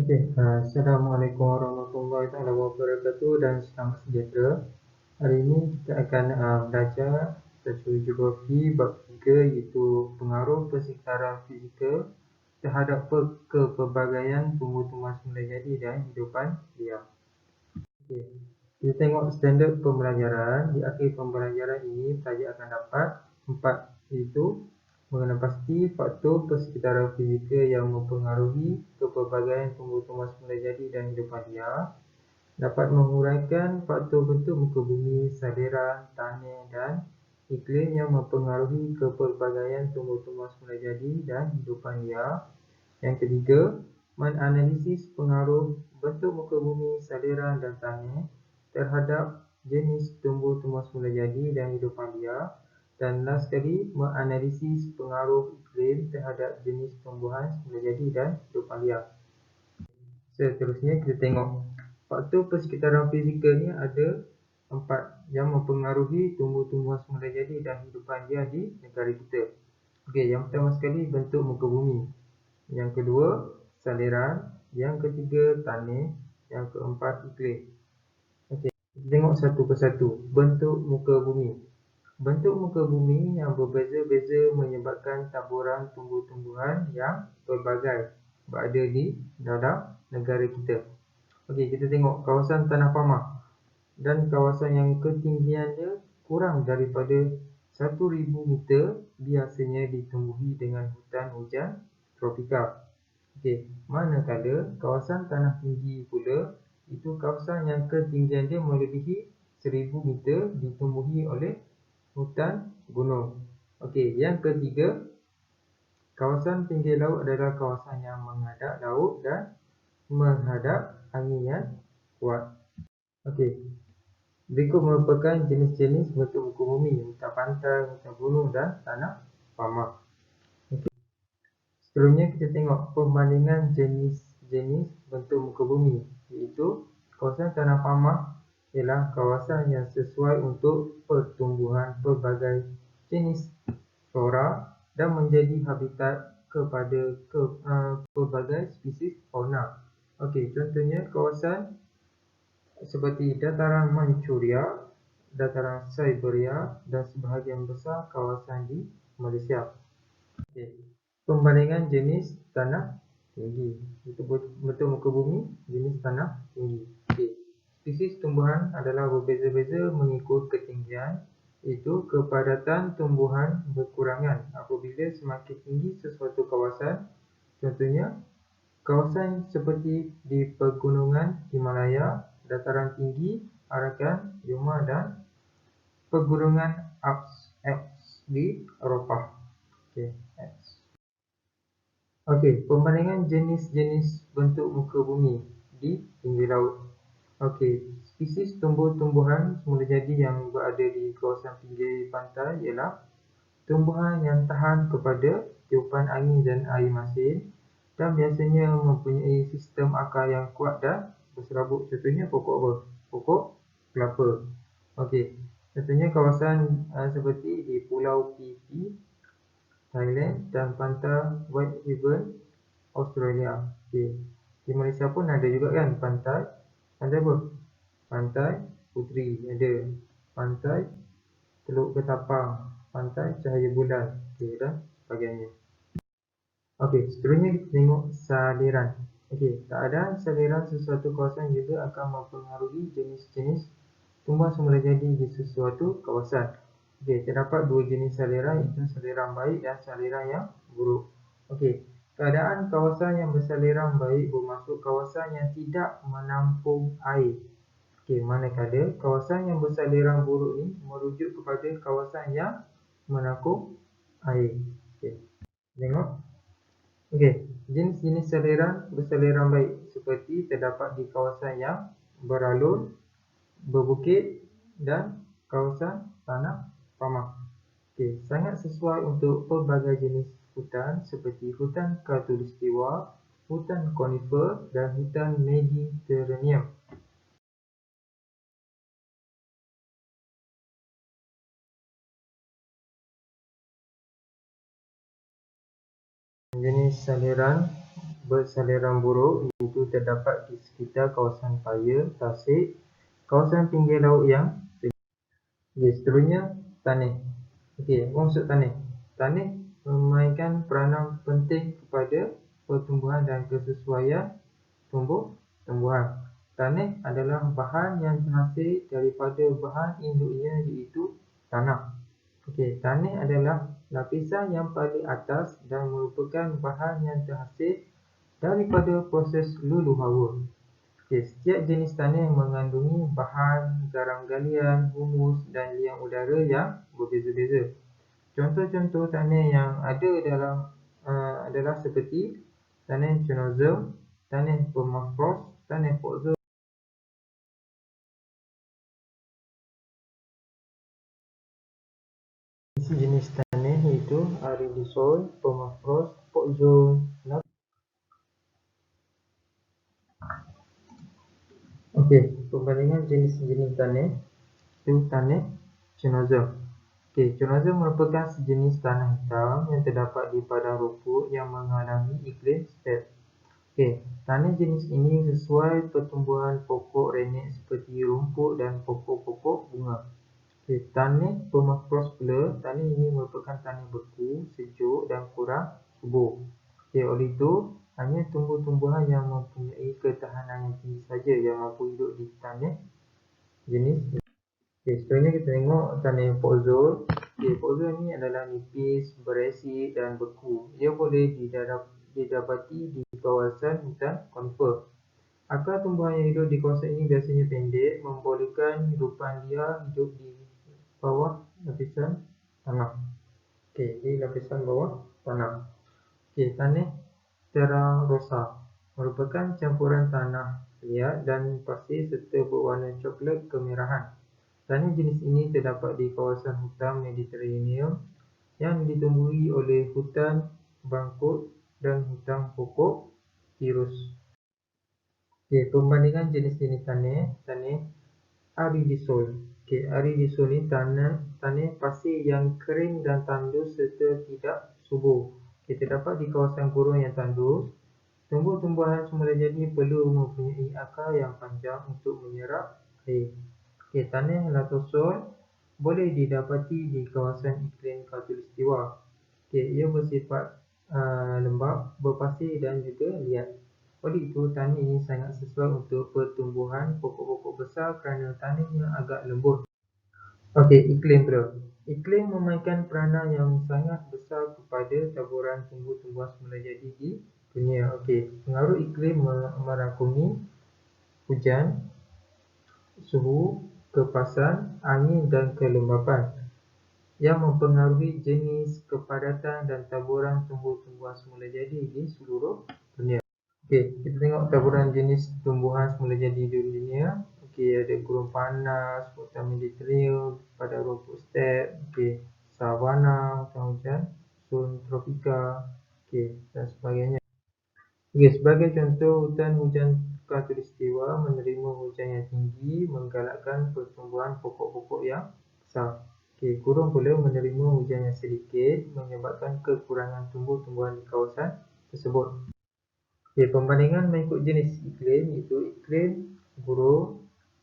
Assalamualaikum warahmatullahi wabarakatuh dan selamat sejahtera. Hari ini kita akan belajar satu geografi bab 3 iaitu pengaruh persekitaran fizikal terhadap kepelbagaian tumbuh-tumbuhan semula jadi dan hidupan liar. Okey, kita tengok standard pembelajaran. Di akhir pembelajaran ini, pelajar akan dapat 4 iaitu mengenal pasti faktor persekitaran fizikal yang mempengaruhi kepelbagaian tumbuh-tumbuhan semula jadi dan hidupan liar, dapat menguraikan faktor bentuk muka bumi, saliran, tanah dan iklim yang mempengaruhi kepelbagaian tumbuh-tumbuhan semula jadi dan hidupan liar. Yang ketiga, menganalisis pengaruh bentuk muka bumi, saliran dan tanah terhadap jenis tumbuh-tumbuhan semula jadi dan hidupan liar. Dan last sekali, menganalisis pengaruh iklim terhadap jenis tumbuhan semula jadi dan hidupan liar. Seterusnya kita tengok faktor persekitaran fizikal ni ada 4 yang mempengaruhi tumbuh-tumbuhan semula jadi dan hidupan liar di negara kita. Okey, yang pertama sekali bentuk muka bumi. Yang kedua, saliran. Yang ketiga, tanah. Yang keempat, iklim. Okey, kita tengok satu persatu. Bentuk muka bumi. Bentuk muka bumi yang berbeza-beza menyebabkan taburan tumbuh-tumbuhan yang pelbagai berada di dalam negara kita. Okey, kita tengok kawasan tanah pamah dan kawasan yang ketinggiannya kurang daripada 1000 meter biasanya ditumbuhi dengan hutan hujan tropika. Okey, manakala kawasan tanah tinggi pula itu kawasan yang ketinggian dia melebihi 1000 meter ditumbuhi oleh hutan gunung. Okey, yang ketiga, kawasan pinggir laut adalah kawasan yang menghadap laut dan menghadap angin yang kuat. Okey, berikut merupakan jenis-jenis bentuk muka bumi: hutan pantai, hutan gunung dan tanah pamah. Okey, seterusnya kita tengok perbandingan jenis-jenis bentuk muka bumi, iaitu kawasan tanah pamah ialah kawasan yang sesuai untuk pertumbuhan pelbagai jenis flora dan menjadi habitat kepada pelbagai spesies fauna. Okey, contohnya kawasan seperti dataran Manchuria, dataran Siberia dan sebahagian besar kawasan di Malaysia. Okey, perbandingan jenis tanah tinggi. Itu bentuk muka bumi jenis tanah tinggi. Okey, spesies tumbuhan adalah berbeza-beza mengikut ketinggian, iaitu kepadatan tumbuhan berkurangan apabila semakin tinggi sesuatu kawasan. Contohnya, kawasan seperti di pegunungan Himalaya, dataran tinggi Arakan, Yuma dan pegunungan Alps di Eropah. Okey, perbandingan jenis-jenis bentuk muka bumi di pinggir laut. Okey, spesies tumbuh-tumbuhan semula jadi yang berada di kawasan pinggir pantai ialah tumbuhan yang tahan kepada tiupan angin dan air masin dan biasanya mempunyai sistem akar yang kuat dan berserabut. Contohnya pokok apa? Pokok kelapa. Okey, contohnya kawasan seperti di Pulau Phi, Thailand dan pantai Whitehaven, Australia. Okey, di Malaysia pun ada juga kan pantai apa? Pantai Puteri ada, pantai Teluk Ketapang, pantai Cahaya Bulan, okey, dan sebagainya. Okey, seterusnya kita tengok saliran. Okey, keadaan saliran sesuatu kawasan juga akan mempengaruhi jenis-jenis tumbuhan semula jadi di sesuatu kawasan. Okey, terdapat dua jenis saliran, iaitu saliran baik dan saliran yang buruk. Okey, keadaan kawasan yang bersaliran baik bermaksud kawasan yang tidak menampung air. Okey, manakala kawasan yang bersaliran buruk ni merujuk kepada kawasan yang menampung air. Okey, tengok. Okey, jenis-jenis saliran bersaliran baik seperti terdapat di kawasan yang beralun, berbukit dan kawasan tanah pamah. Okey, sangat sesuai untuk pelbagai jenis hutan seperti hutan khatulistiwa, hutan konifer dan hutan Mediterranean. Jenis saliran bersaliran buruk iaitu terdapat di sekitar kawasan Paya, Tasik, kawasan pinggir laut yang seterusnya tanah. Maksud tanah. Tanah memainkan peranan penting kepada pertumbuhan dan kesesuaian tumbuhan. Tanah adalah bahan yang terhasil daripada bahan induknya iaitu tanah. Tanah adalah lapisan yang paling atas dan merupakan bahan yang terhasil daripada proses luluh hawa. Setiap jenis tanah mengandungi bahan garam galian, humus dan liang udara yang berbeza-beza. Contoh-contoh tanah yang ada adalah seperti tanah Chernozem, tanah permafrost, tanah podzol. Jenis tanah iaitu aridisol, permafrost, podzol. Perbandingan jenis-jenis tanah itu tanah Chernozem. Chernozem merupakan sejenis tanah hitam yang terdapat di padang rumput yang mengalami iklim step. Tanah jenis ini sesuai pertumbuhan pokok renek seperti rumput dan pokok-pokok bunga. Tanah permafrost pula, tanah ini merupakan tanah beku, sejuk dan kurang subur. Oleh itu, hanya tumbuh-tumbuhan yang mempunyai ketahanan yang tinggi saja yang mampu hidup di tanah jenis ini. Seterusnya kita tengok tanah podzol. Podzol ini adalah nipis, beresid dan beku. Ia boleh didapati di kawasan hutan konifer. Akar tumbuhan yang hidup di kawasan ini biasanya pendek, membolehkan hidupan liar hidup di bawah lapisan tanah. Di lapisan bawah tanah. Tanah terra rosa merupakan campuran tanah liat dan pasir serta berwarna coklat kemerahan. Tanah jenis ini terdapat di kawasan hutan Mediterranean yang ditumbuhi oleh hutan bangkut dan hutan pokok tirus. Perbandingan jenis-jenis tanah aridisol. Aridisol ini tanah pasir yang kering dan tandus serta tidak subur. Terdapat di kawasan gurun yang tandus. Tumbuh-tumbuhan semula jadi perlu mempunyai akar yang panjang untuk menyerap air. Tanah latosol boleh didapati di kawasan iklim khatulistiwa. Ia bersifat lembap, berpasir dan juga liat. Oleh itu, tanah ini sangat sesuai untuk pertumbuhan pokok-pokok besar kerana tanahnya agak lembut. Iklim pula. Iklim memainkan peranan yang sangat besar kepada taburan tumbuh-tumbuhan semula jadi di dunia. Pengaruh iklim merangkumi hujan, suhu, kepasan, angin dan kelembapan yang mempengaruhi jenis, kepadatan dan taburan tumbuh-tumbuhan semula jadi di seluruh dunia. Kita tengok taburan jenis tumbuhan semula jadi di dunia. Ada gurun panas, hutan Mediterranean, padang rumput step, savanna, hutan hujan, sun tropika, dan sebagainya. Sebagai contoh, hutan hujan khatulistiwa menerima hujan yang tinggi menggalakkan pertumbuhan pokok-pokok yang besar. Gurun pula menerima hujan yang sedikit menyebabkan kekurangan tumbuh-tumbuhan di kawasan tersebut. Perbandingan mengikut jenis iklim iaitu iklim gurun,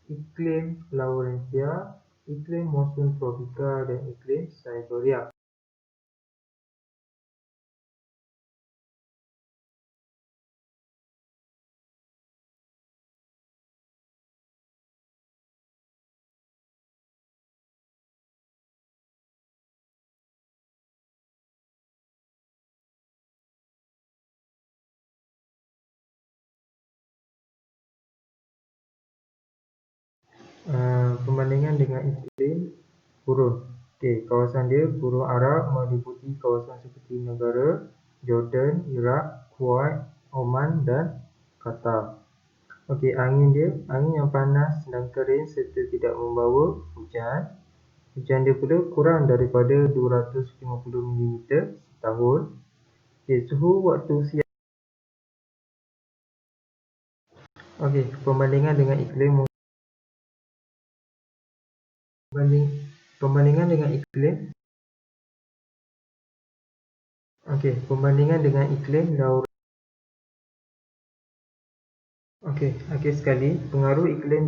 iklim Laurentia, iklim monsun tropika dan iklim Siberia. Perbandingan dengan iklim gurun. Kawasan dia gurun Arab meliputi kawasan seperti negara Jordan, Iraq, Kuwait, Oman dan Qatar. Angin yang panas dan kering serta tidak membawa hujan. Hujan dia pula kurang daripada 250 mm setahun. Suhu waktu siang. Perbandingan dengan iklim Perbandingan dengan iklim Okey, akhir sekali, pengaruh iklim